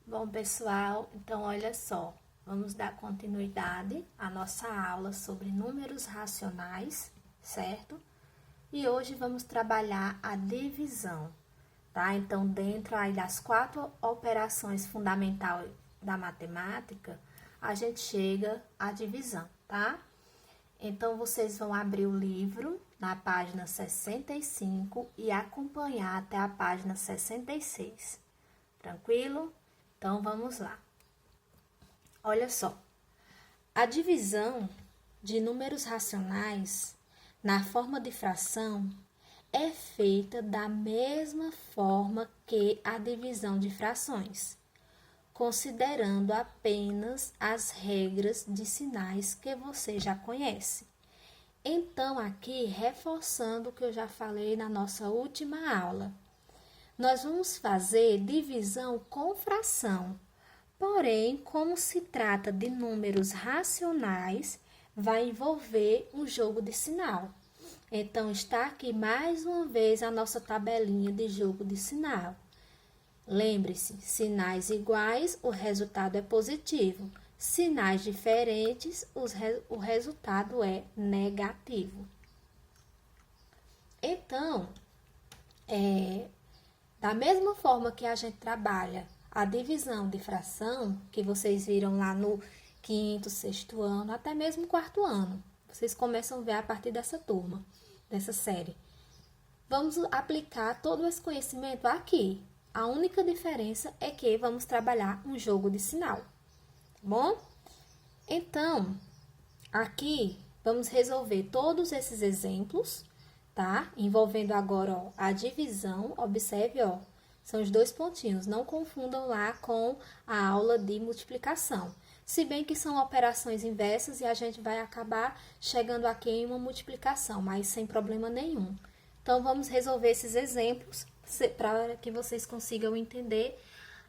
Bom, pessoal, então olha só, vamos dar continuidade à nossa aula sobre números racionais, certo? E hoje vamos trabalhar a divisão, tá? Então, dentro aí das 4 operações fundamentais da matemática, a gente chega à divisão, tá? Então, vocês vão abrir o livro na página 65 e acompanhar até a página 66. Tranquilo? Então, vamos lá. Olha só. A divisão de números racionais na forma de fração é feita da mesma forma que a divisão de frações, considerando apenas as regras de sinais que você já conhece. Então, aqui, reforçando o que eu já falei na nossa última aula, nós vamos fazer divisão com fração. Porém, como se trata de números racionais, vai envolver um jogo de sinal. Então, está aqui mais uma vez a nossa tabelinha de jogo de sinal. Lembre-se, sinais iguais, o resultado é positivo. Sinais diferentes, o resultado é negativo. Então, da mesma forma que a gente trabalha a divisão de fração, que vocês viram lá no 5º, 6º ano, até mesmo 4º ano. Vocês começam a ver a partir dessa turma, dessa série. Vamos aplicar todo esse conhecimento aqui. A única diferença é que vamos trabalhar um jogo de sinal, tá bom? Então, aqui vamos resolver todos esses exemplos, tá? Envolvendo agora, ó, a divisão, observe, ó. São os 2 pontinhos, não confundam lá com a aula de multiplicação. Se bem que são operações inversas e a gente vai acabar chegando aqui em uma multiplicação, mas sem problema nenhum. Então, vamos resolver esses exemplos para que vocês consigam entender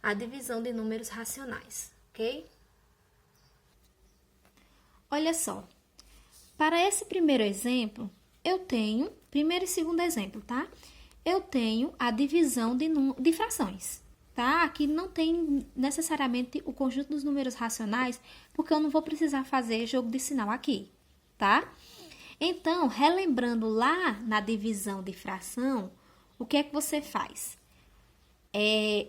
a divisão de números racionais, ok? Olha só, para esse primeiro exemplo, eu tenho, primeiro e segundo exemplo, tá? Eu tenho a divisão de frações, tá? Aqui não tem necessariamente o conjunto dos números racionais, porque eu não vou precisar fazer jogo de sinal aqui, tá? Então, relembrando lá na divisão de fração, o que é que você faz?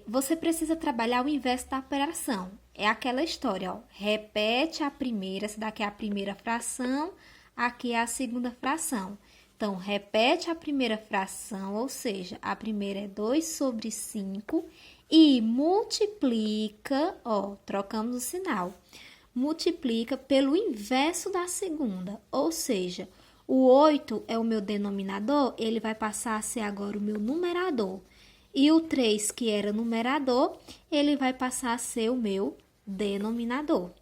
Você precisa trabalhar o inverso da operação. É aquela história, ó. Repete a primeira, essa daqui é a primeira fração, aqui é a segunda fração. Então, repete a primeira fração, ou seja, a primeira é 2 sobre 5 e multiplica, ó, trocamos o sinal, multiplica pelo inverso da segunda, ou seja, o 8 é o meu denominador, ele vai passar a ser agora o meu numerador. E o 3, que era numerador, ele vai passar a ser o meu denominador.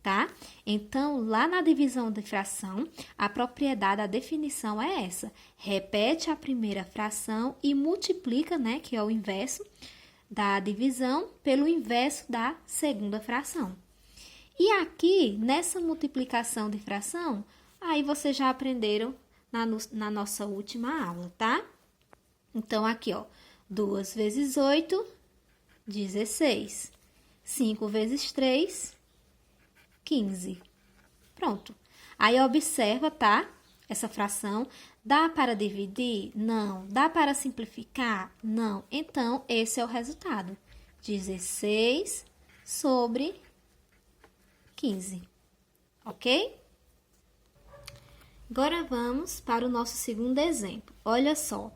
Tá? Então, lá na divisão de fração, a propriedade, a definição é essa. Repete a primeira fração e multiplica, né, que é o inverso da divisão, pelo inverso da segunda fração. E aqui, nessa multiplicação de fração, aí vocês já aprenderam na nossa última aula, tá? Então, aqui, ó, 2 vezes 8, 16. 5 vezes 3, 15. Pronto. Aí, observa, tá? Essa fração. Dá para dividir? Não. Dá para simplificar? Não. Então, esse é o resultado. 16 sobre 15. Ok? Agora, vamos para o nosso segundo exemplo. Olha só.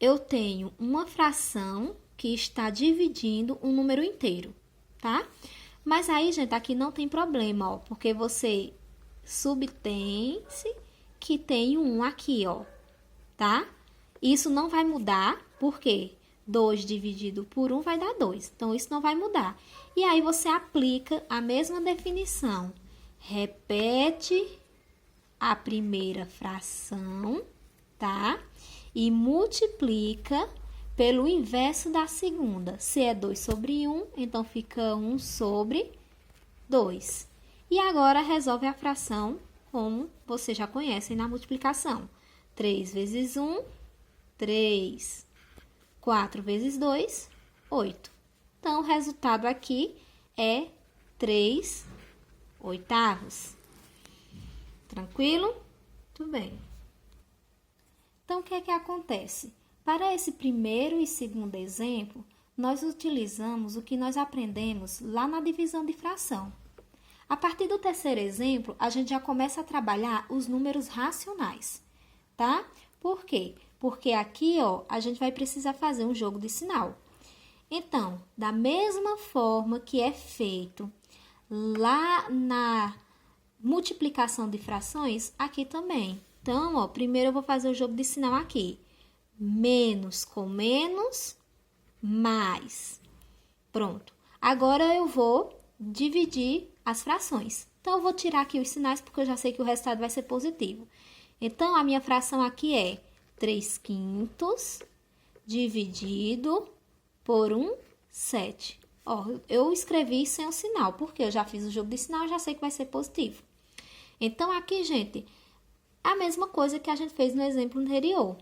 Eu tenho uma fração que está dividindo um número inteiro, tá? Mas aí, gente, aqui não tem problema, ó, porque você subtém-se que tem um aqui, ó, tá? Isso não vai mudar, porque 2 dividido por 1 vai dar 2, então isso não vai mudar. E aí você aplica a mesma definição, repete a primeira fração, tá? E multiplica pelo inverso da segunda. Se é 2 sobre 1, então fica 1 sobre 2. E agora resolve a fração como vocês já conhecem na multiplicação. 3 vezes 1, 3. 4 vezes 2, 8. Então, o resultado aqui é 3/8. Tranquilo? Tudo bem. Então, o que é que acontece? Para esse primeiro e segundo exemplo, nós utilizamos o que nós aprendemos lá na divisão de fração. A partir do terceiro exemplo, a gente já começa a trabalhar os números racionais, tá? Por quê? Porque aqui, ó, a gente vai precisar fazer um jogo de sinal. Então, da mesma forma que é feito lá na multiplicação de frações, aqui também. Então, ó, primeiro eu vou fazer o jogo de sinal aqui. Menos com menos, mais. Pronto. Agora eu vou dividir as frações. Então, eu vou tirar aqui os sinais, porque eu já sei que o resultado vai ser positivo. Então, a minha fração aqui é 3/5 dividido por 1/7. Ó, eu escrevi sem o sinal, porque eu já fiz o jogo de sinal, já sei que vai ser positivo. Então, aqui, gente, a mesma coisa que a gente fez no exemplo anterior.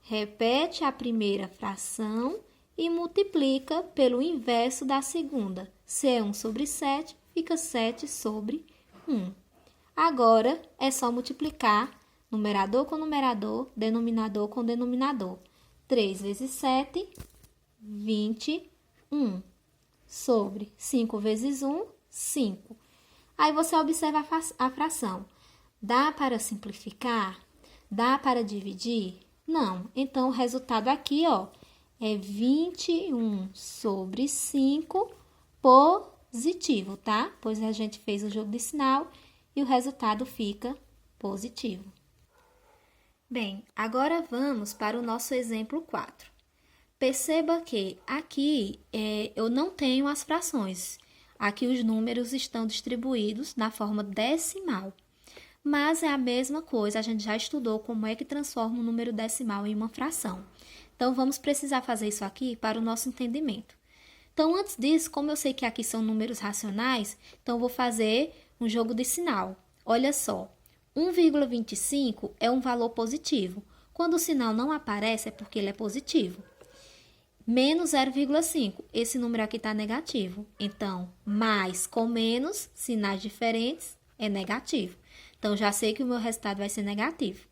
Repete a primeira fração e multiplica pelo inverso da segunda. Se é 1/7, fica 7/1. Agora, é só multiplicar numerador com numerador, denominador com denominador. 3 vezes 7, 21. Sobre 5 vezes 1, 5. Aí você observa a fração. Dá para simplificar? Dá para dividir? Não. Então, o resultado aqui, ó, é 21/5 positivo, tá? Pois a gente fez o jogo de sinal e o resultado fica positivo. Bem, agora vamos para o nosso exemplo 4. Perceba que aqui eu não tenho as frações. Aqui os números estão distribuídos na forma decimal. Mas é a mesma coisa, a gente já estudou como é que transforma um número decimal em uma fração. Então, vamos precisar fazer isso aqui para o nosso entendimento. Então, antes disso, como eu sei que aqui são números racionais, então eu vou fazer um jogo de sinal. Olha só, 1,25 é um valor positivo. Quando o sinal não aparece, é porque ele é positivo. Menos 0,5, esse número aqui está negativo. Então, mais com menos, sinais diferentes, é negativo. Então, já sei que o meu resultado vai ser negativo.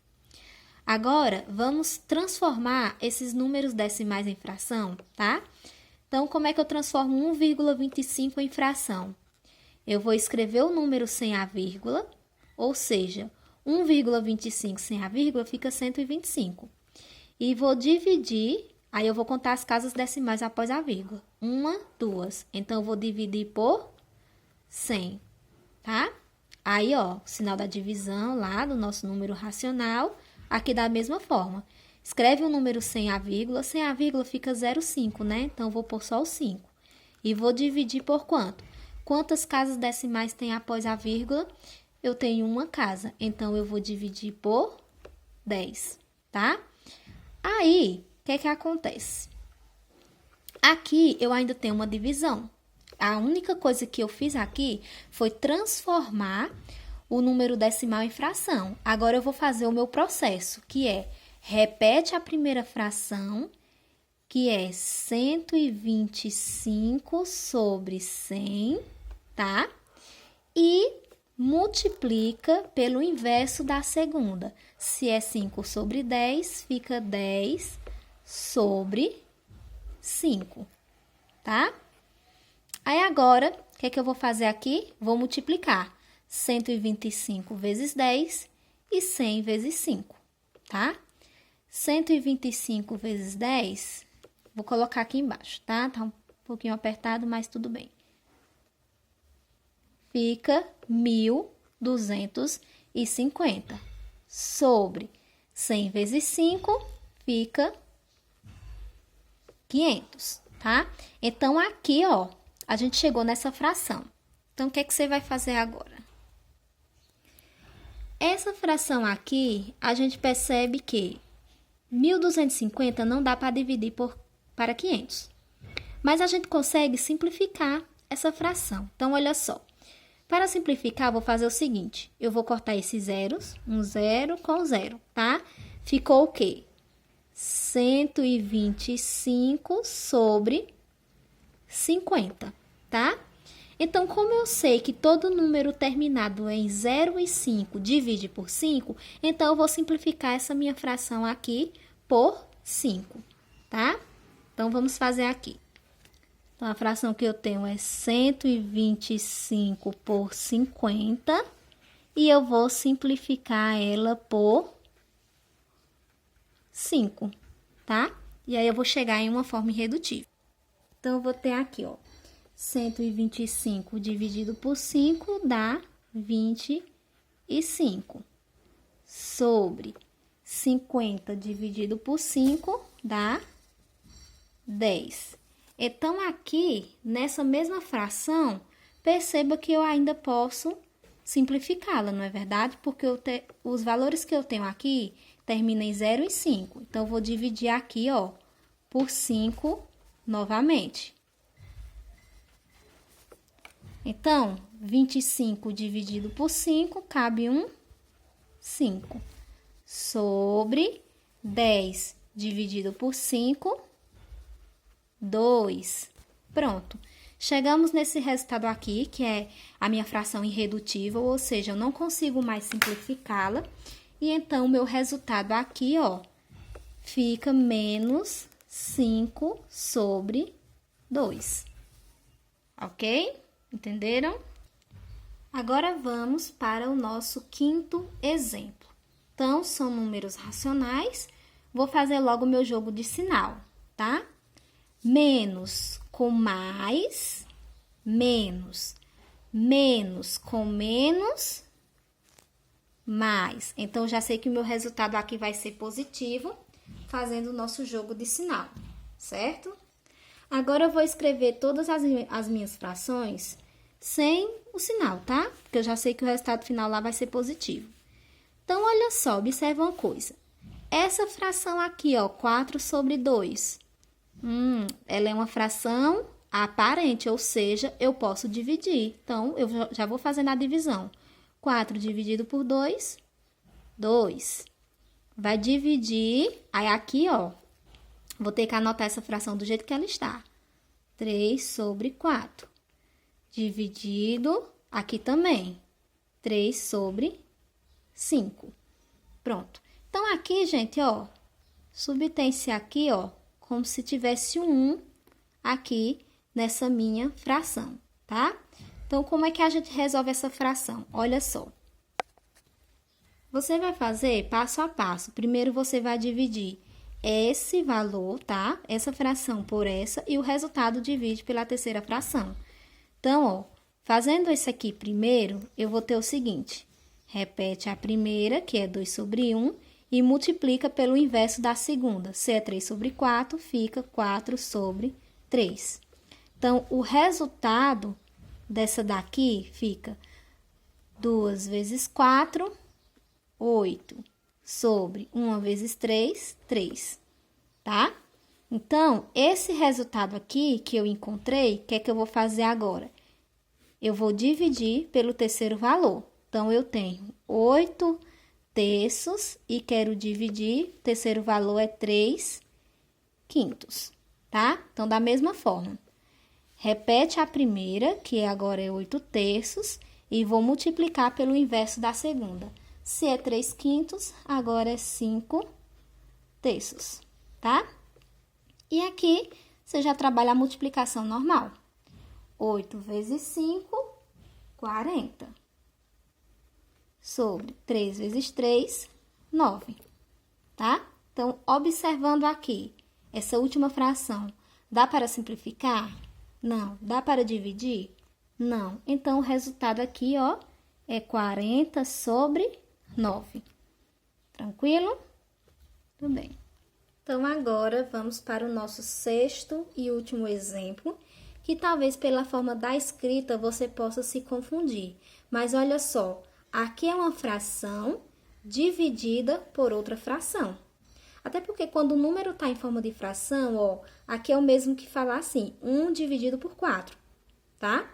Agora, vamos transformar esses números decimais em fração, tá? Então, como é que eu transformo 1,25 em fração? Eu vou escrever o número sem a vírgula, ou seja, 1,25 sem a vírgula fica 125. E vou dividir, aí eu vou contar as casas decimais após a vírgula. 1, 2. Então, eu vou dividir por 100, tá? Aí, ó, o sinal da divisão lá do nosso número racional, aqui da mesma forma. Escreve o número sem a vírgula fica 0,5, né? Então, eu vou pôr só o 5. E vou dividir por quanto? Quantas casas decimais tem após a vírgula? Eu tenho uma casa, então eu vou dividir por 10, tá? Aí, o que é que acontece? Aqui, eu ainda tenho uma divisão. A única coisa que eu fiz aqui foi transformar o número decimal em fração. Agora, eu vou fazer o meu processo, que é, repete a primeira fração, que é 125 sobre 100, tá? E multiplica pelo inverso da segunda. Se é 5 sobre 10, fica 10 sobre 5, tá? Aí, agora, o que é que eu vou fazer aqui? Vou multiplicar 125 vezes 10 e 100 vezes 5, tá? 125 vezes 10, vou colocar aqui embaixo, tá? Tá um pouquinho apertado, mas tudo bem. Fica 1.250 sobre 100 vezes 5, fica 500, tá? Então, aqui, ó, a gente chegou nessa fração. Então, o que é que você vai fazer agora? Essa fração aqui, a gente percebe que 1.250 não dá para dividir para 500. Mas a gente consegue simplificar essa fração. Então, olha só. Para simplificar, eu vou fazer o seguinte. Eu vou cortar esses zeros, um zero com zero, tá? Ficou o quê? 125 sobre 50, tá? Então, como eu sei que todo número terminado em 0 e 5 divide por 5, então eu vou simplificar essa minha fração aqui por 5, tá? Então, vamos fazer aqui. Então, a fração que eu tenho é 125 por 50 e eu vou simplificar ela por 5, tá? E aí, eu vou chegar em uma forma irredutível. Então, eu vou ter aqui, ó, 125 dividido por 5 dá 25. Sobre 50 dividido por 5 dá 10. Então, aqui, nessa mesma fração, perceba que eu ainda posso simplificá-la, não é verdade? Porque os valores que eu tenho aqui terminam em 0 e 5. Então, eu vou dividir aqui, ó, por 5 novamente. Então, 25 dividido por 5, cabe um 5. Sobre 10 dividido por 5, 2. Pronto. Chegamos nesse resultado aqui, que é a minha fração irredutível, ou seja, eu não consigo mais simplificá-la. E então, o meu resultado aqui, ó, fica menos 5 sobre 2. Ok? Entenderam? Agora, vamos para o nosso quinto exemplo. Então, são números racionais. Vou fazer logo o meu jogo de sinal, tá? Menos com mais, menos. Menos com menos, mais. Então, já sei que o meu resultado aqui vai ser positivo, fazendo o nosso jogo de sinal, certo? Agora, eu vou escrever todas as minhas frações sem o sinal, tá? Porque eu já sei que o resultado final lá vai ser positivo. Então, olha só, observa uma coisa. Essa fração aqui, ó, 4 sobre 2. Ela é uma fração aparente, ou seja, eu posso dividir. Então, eu já vou fazendo a divisão. 4 dividido por 2, 2. Vai dividir, aí aqui, ó, vou ter que anotar essa fração do jeito que ela está. 3 sobre 4. Dividido, aqui também, 3 sobre 5. Pronto. Então, aqui, gente, ó, subtém-se aqui, ó, como se tivesse um 1 aqui nessa minha fração, tá? Então, como é que a gente resolve essa fração? Olha só. Você vai fazer passo a passo. Primeiro, você vai dividir esse valor, tá? Essa fração por essa e o resultado divide pela terceira fração. Então, ó, fazendo isso aqui primeiro, eu vou ter o seguinte. Repete a primeira, que é 2 sobre 1, e multiplica pelo inverso da segunda. Se é 3 sobre 4, fica 4 sobre 3. Então, o resultado dessa daqui fica 2 vezes 4, 8, sobre 1 vezes 3, 3, tá? Então, esse resultado aqui que eu encontrei, o que é que eu vou fazer agora? Eu vou dividir pelo terceiro valor. Então, eu tenho 8 terços e quero dividir, o terceiro valor é 3 quintos, tá? Então, da mesma forma, repete a primeira, que agora é 8 terços, e vou multiplicar pelo inverso da segunda. Se é 3 quintos, agora é 5 terços, tá? E aqui, você já trabalha a multiplicação normal. 8 vezes 5, 40. Sobre 3 vezes 3, 9, tá? Então, observando aqui, essa última fração, dá para simplificar? Não. Dá para dividir? Não. Então, o resultado aqui, ó, é 40 sobre 9. Tranquilo? Tudo bem. Então, agora, vamos para o nosso sexto e último exemplo, que talvez pela forma da escrita você possa se confundir. Mas, olha só, aqui é uma fração dividida por outra fração. Até porque quando o número está em forma de fração, ó, aqui é o mesmo que falar assim, 1 dividido por 4, tá?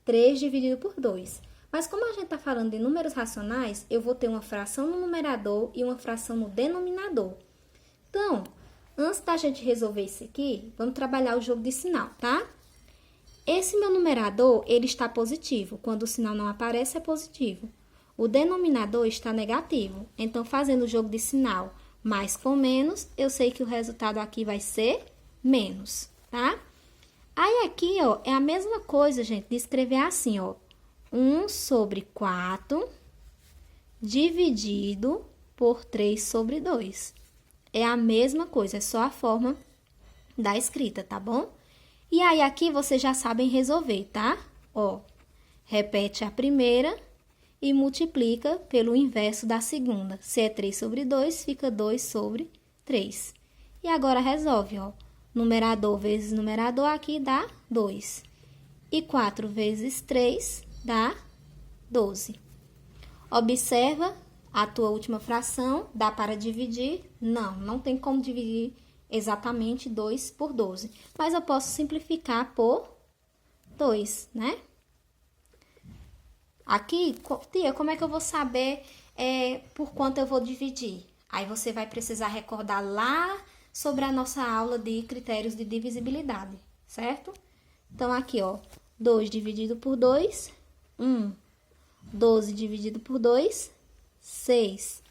3 dividido por 2. Mas como a gente está falando de números racionais, eu vou ter uma fração no numerador e uma fração no denominador. Então, antes da gente resolver isso aqui, vamos trabalhar o jogo de sinal, tá? esse meu numerador, ele está positivo. Quando o sinal não aparece, é positivo. O denominador está negativo. Então, fazendo o jogo de sinal mais com menos, eu sei que o resultado aqui vai ser menos, tá? Aí, aqui, ó, é a mesma coisa, gente, de escrever assim, ó. 1 sobre 4 dividido por 3 sobre 2. É a mesma coisa, é só a forma da escrita, tá bom? E aí, aqui vocês já sabem resolver, tá? Ó, repete a primeira e multiplica pelo inverso da segunda. Se é 3 sobre 2, fica 2 sobre 3. E agora resolve, ó. Numerador vezes numerador aqui dá 2. E 4 vezes 3 dá 12. Observa a tua última fração, dá para dividir? Não, não tem como dividir exatamente 2 por 12. Mas eu posso simplificar por 2, né? Aqui, tia, como é que eu vou saber por quanto eu vou dividir? Aí você vai precisar recordar lá sobre a nossa aula de critérios de divisibilidade, certo? Então, aqui, ó, 2 dividido por 2, 1. 12 dividido por 2, 6,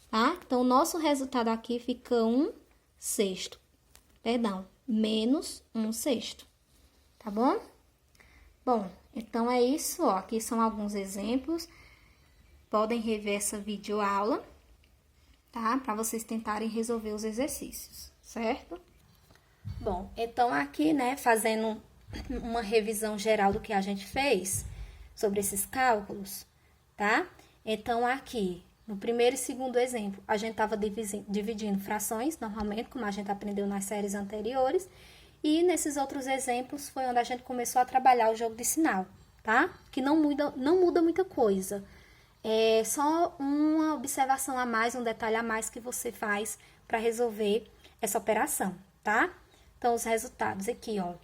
tá? Então, o nosso resultado aqui fica 1 sexto. Perdão, menos 1 sexto, tá bom? Bom, então é isso, ó. Aqui são alguns exemplos. Podem rever essa videoaula, tá? Para vocês tentarem resolver os exercícios, certo? Bom, então aqui, né, fazendo uma revisão geral do que a gente fez sobre esses cálculos, tá? Então, aqui, no primeiro e segundo exemplo, a gente estava dividindo frações, normalmente, como a gente aprendeu nas séries anteriores. E nesses outros exemplos foi onde a gente começou a trabalhar o jogo de sinal, tá? Que não muda muita coisa. É só uma observação a mais, um detalhe a mais que você faz para resolver essa operação, tá? Então, os resultados aqui, ó.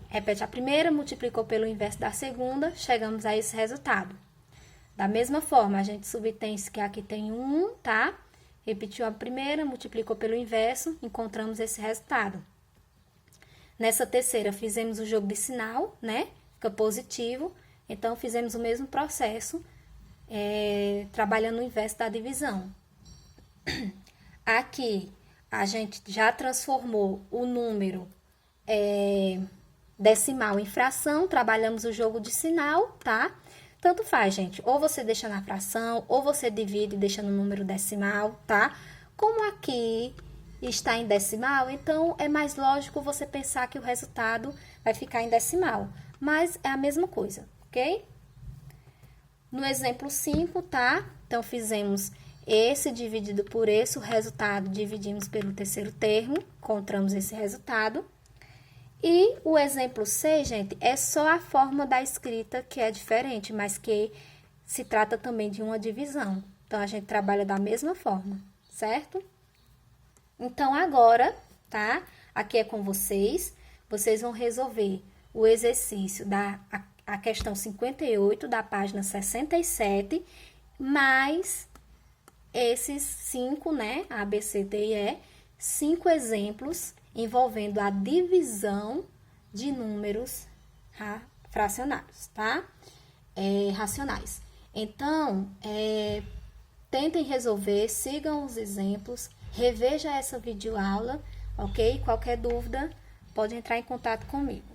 Repete a primeira, multiplicou pelo inverso da segunda, chegamos a esse resultado. Da mesma forma, a gente subtém que aqui tem 1, tá? Repetiu a primeira, multiplicou pelo inverso, encontramos esse resultado. Nessa terceira, fizemos o jogo de sinal, né? Fica positivo. Então, fizemos o mesmo processo, trabalhando o inverso da divisão. Aqui, a gente já transformou o número decimal em fração, trabalhamos o jogo de sinal, tá? Tanto faz, gente. Ou você deixa na fração, ou você divide e deixa no número decimal, tá? Como aqui está em decimal, então é mais lógico você pensar que o resultado vai ficar em decimal. Mas é a mesma coisa, ok? No exemplo 5, tá? Então, fizemos esse dividido por esse, o resultado dividimos pelo terceiro termo, encontramos esse resultado. E o exemplo 6, gente, é só a forma da escrita que é diferente, mas que se trata também de uma divisão. Então, a gente trabalha da mesma forma, certo? Então, agora, tá? Aqui é com vocês. Vocês vão resolver o exercício a questão 58 da página 67, mais esses 5, né? A, B, C, D e E, 5 exemplos envolvendo a divisão de números fracionários, tá? Racionais. Então, tentem resolver, sigam os exemplos, reveja essa videoaula, ok? Qualquer dúvida, pode entrar em contato comigo.